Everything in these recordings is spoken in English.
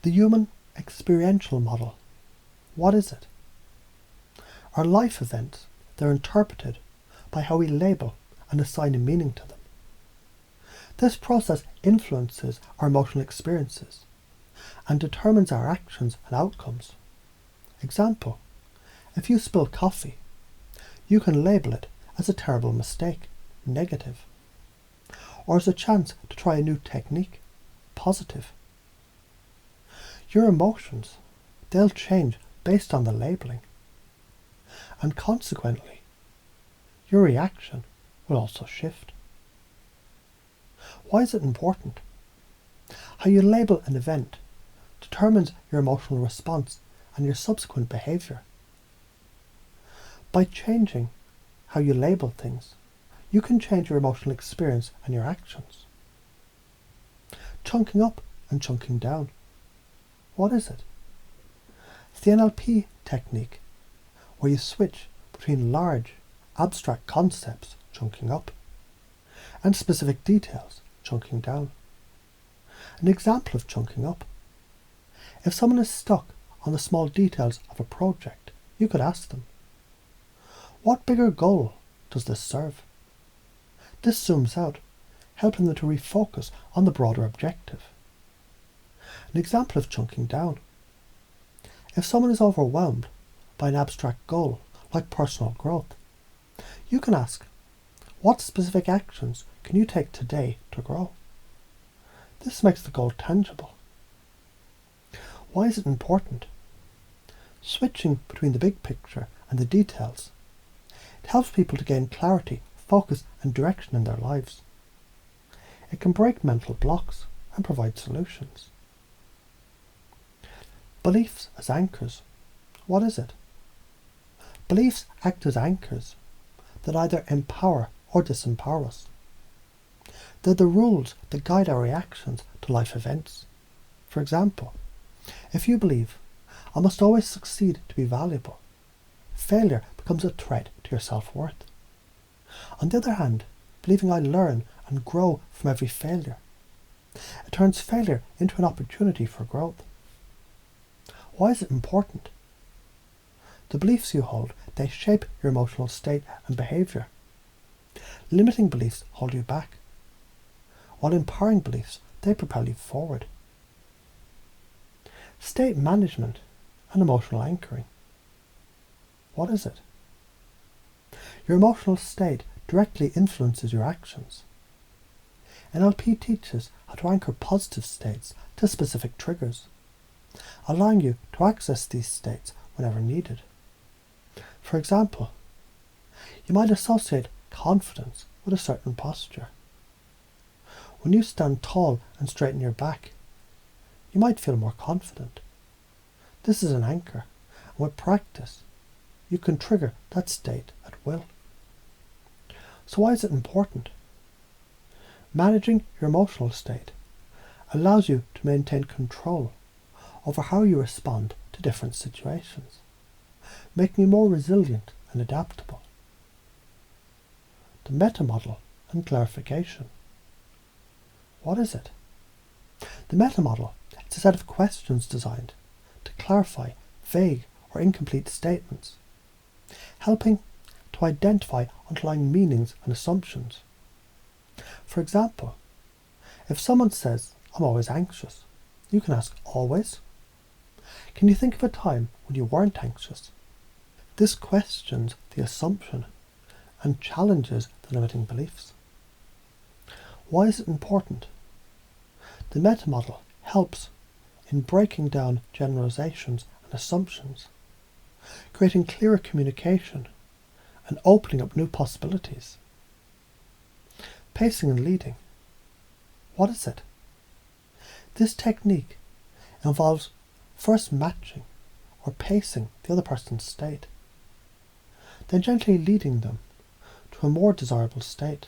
The human experiential model. What is it? Our life events, they're interpreted by how we label and assign a meaning to them. This process influences our emotional experiences and determines our actions and outcomes. Example, if you spill coffee, you can label it as a terrible mistake, negative, or as a chance to try a new technique, positive. Your emotions, they'll change based on the labeling, and consequently, your reaction will also shift. Why is it important? How you label an event determines your emotional response and your subsequent behaviour. By changing how you label things, you can change your emotional experience and your actions. Chunking up and chunking down. What is it? It's the NLP technique, where you switch between large, abstract concepts, chunking up, and specific details, chunking down. An example of chunking up. If someone is stuck on the small details of a project, you could ask them, what bigger goal does this serve? This zooms out, helping them to refocus on the broader objective. An example of chunking down. If someone is overwhelmed by an abstract goal, like personal growth, you can ask, what specific actions can you take today to grow? This makes the goal tangible. Why is it important? Switching between the big picture and the details. It helps people to gain clarity, focus and direction in their lives. It can break mental blocks and provide solutions. Beliefs as anchors. What is it? Beliefs act as anchors that either empower or disempower us. They're the rules that guide our reactions to life events. For example, if you believe, I must always succeed to be valuable, failure becomes a threat to your self-worth. On the other hand, believing I learn and grow from every failure, it turns failure into an opportunity for growth. Why is it important? The beliefs you hold, they shape your emotional state and behaviour. Limiting beliefs hold you back, while empowering beliefs, they propel you forward. State management and emotional anchoring. What is it? Your emotional state directly influences your actions. NLP teaches how to anchor positive states to specific triggers, allowing you to access these states whenever needed. For example, you might associate confidence with a certain posture. When you stand tall and straighten your back, you might feel more confident. This is an anchor, and with practice, you can trigger that state at will. So why is it important? Managing your emotional state allows you to maintain control over how you respond to different situations, making you more resilient and adaptable. The meta model and clarification. What is it? The meta model is a set of questions designed to clarify vague or incomplete statements, helping to identify underlying meanings and assumptions. For example, if someone says, I'm always anxious, you can ask, always? Can you think of a time when you weren't anxious? This questions the assumption and challenges the limiting beliefs. Why is it important? The meta model helps in breaking down generalizations and assumptions, creating clearer communication and opening up new possibilities. Pacing and leading. What is it? This technique involves first matching or pacing the other person's state, then gently leading them to a more desirable state.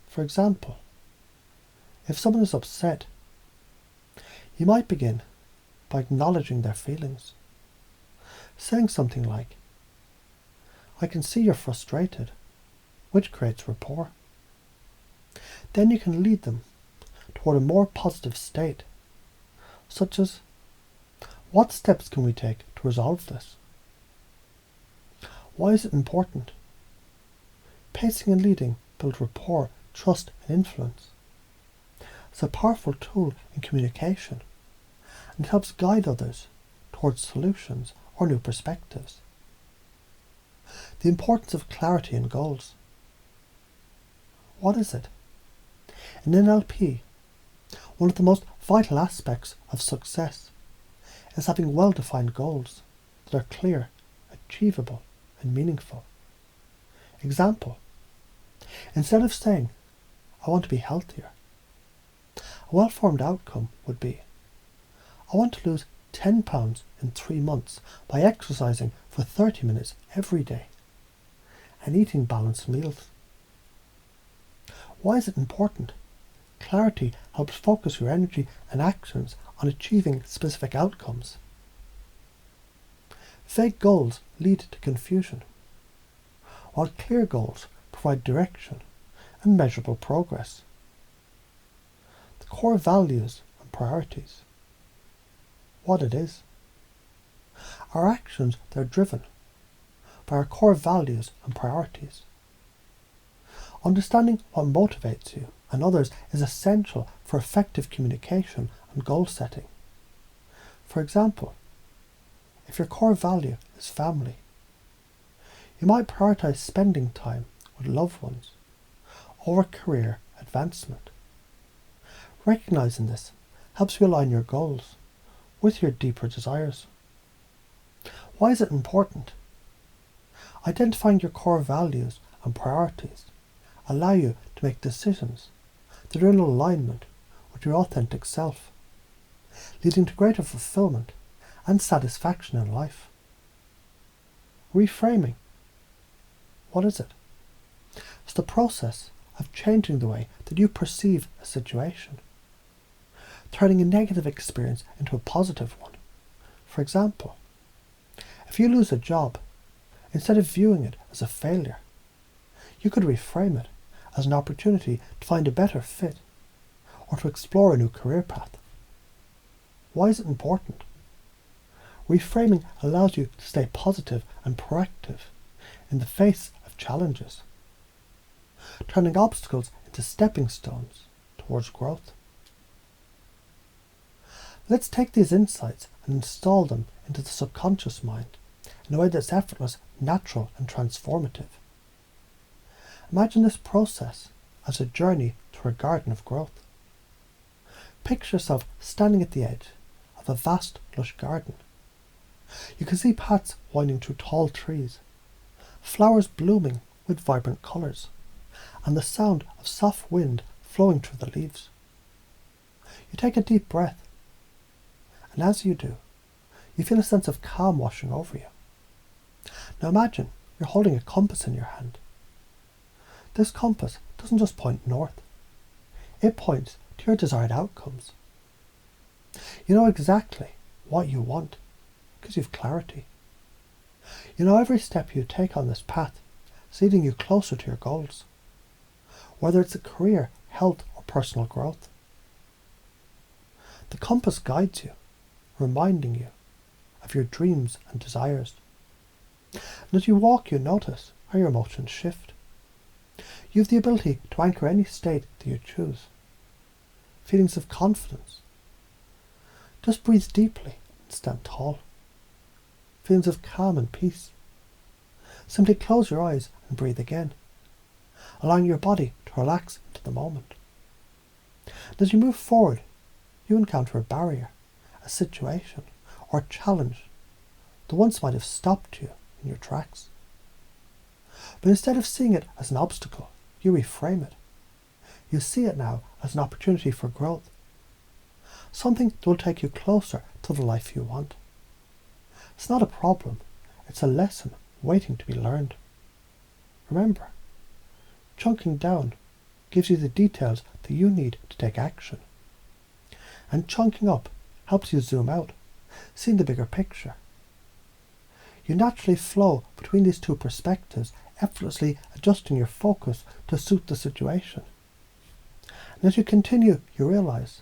For example, if someone is upset, you might begin by acknowledging their feelings, saying something like, I can see you're frustrated, which creates rapport. Then you can lead them toward a more positive state, such as, What steps can we take to resolve this? Why is it important? Pacing and leading build rapport, trust and influence. It's a powerful tool in communication, and it helps guide others towards solutions or new perspectives. The importance of clarity in goals. What is it? In NLP, one of the most vital aspects of success is having well-defined goals that are clear, achievable, and meaningful. Example: instead of saying, "I want to be healthier," a well-formed outcome would be, "I want to lose 10 pounds in 3 months by exercising for 30 minutes every day and eating balanced meals." Why is it important? Clarity helps focus your energy and actions on achieving specific outcomes. Vague goals lead to confusion, while clear goals provide direction and measurable progress. The core values and priorities. What it is. Our actions are driven by our core values and priorities. Understanding what motivates you and others is essential for effective communication and goal setting. For example, if your core value is family, you might prioritize spending time with loved ones over career advancement. Recognizing this helps you align your goals with your deeper desires. Why is it important? Identifying your core values and priorities allow you to make decisions that are in alignment with your authentic self, leading to greater fulfillment and satisfaction in life. Reframing. What is it? It's the process of changing the way that you perceive a situation, turning a negative experience into a positive one. For example, if you lose a job, instead of viewing it as a failure, you could reframe it as an opportunity to find a better fit or to explore a new career path. Why is it important? Reframing allows you to stay positive and proactive in the face of challenges, turning obstacles into stepping stones towards growth. Let's take these insights and install them into the subconscious mind in a way that's effortless, natural, and transformative. Imagine this process as a journey through a garden of growth. Picture yourself standing at the edge of a vast, lush garden. You can see paths winding through tall trees, flowers blooming with vibrant colours, and the sound of soft wind flowing through the leaves. You take a deep breath, and as you do, you feel a sense of calm washing over you. Now imagine you're holding a compass in your hand. This compass doesn't just point north, it points to your desired outcomes. You know exactly what you want because you have clarity. You know every step you take on this path is leading you closer to your goals, whether it's a career, health, or personal growth. The compass guides you, reminding you of your dreams and desires. And as you walk, you notice how your emotions shift. You have the ability to anchor any state that you choose. Feelings of confidence. Just breathe deeply and stand tall. Feelings of calm and peace. Simply close your eyes and breathe again, allowing your body to relax into the moment. And as you move forward, you encounter a barrier, a situation, or a challenge that once might have stopped you in your tracks. But instead of seeing it as an obstacle, you reframe it. You see it now as an opportunity for growth, something that will take you closer to the life you want. It's not a problem, it's a lesson waiting to be learned. Remember, chunking down gives you the details that you need to take action, and chunking up helps you zoom out, seeing the bigger picture. You naturally flow between these two perspectives, effortlessly adjusting your focus to suit the situation. And as you continue, you realize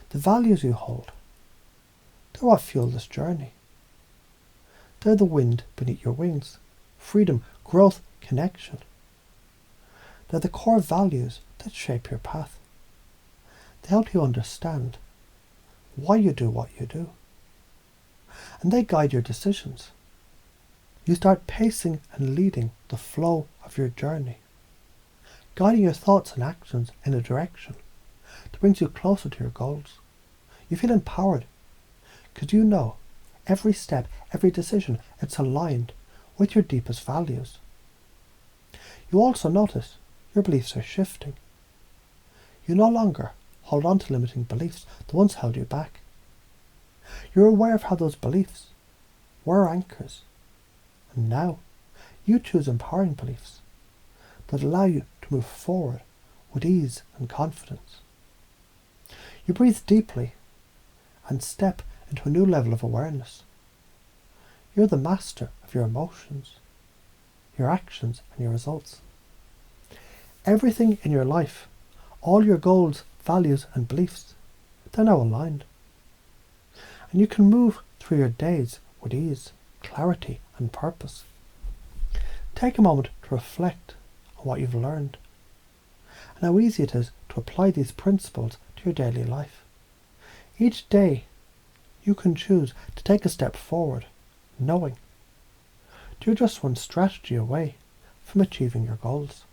the values you hold, They're what fuel this journey. They're the wind beneath your wings. Freedom, growth, connection. They're the core values that shape your path. They help you understand why you do what you do. And they guide your decisions. You start pacing and leading the flow of your journey, guiding your thoughts and actions in a direction that brings you closer to your goals. You feel empowered because you know every step, every decision, it's aligned with your deepest values. You also notice your beliefs are shifting. You no longer hold on to limiting beliefs that once held you back. You're aware of how those beliefs were anchors, and now you choose empowering beliefs that allow you to move forward with ease and confidence. You breathe deeply and step into a new level of awareness. You're the master of your emotions, your actions, and your results. Everything in your life, all your goals, values, and beliefs, they're now aligned. And you can move through your days with ease, clarity, and purpose. Take a moment to reflect on what you've learned and how easy it is to apply these principles to your daily life. Each day, you can choose to take a step forward, knowing you're just one strategy away from achieving your goals.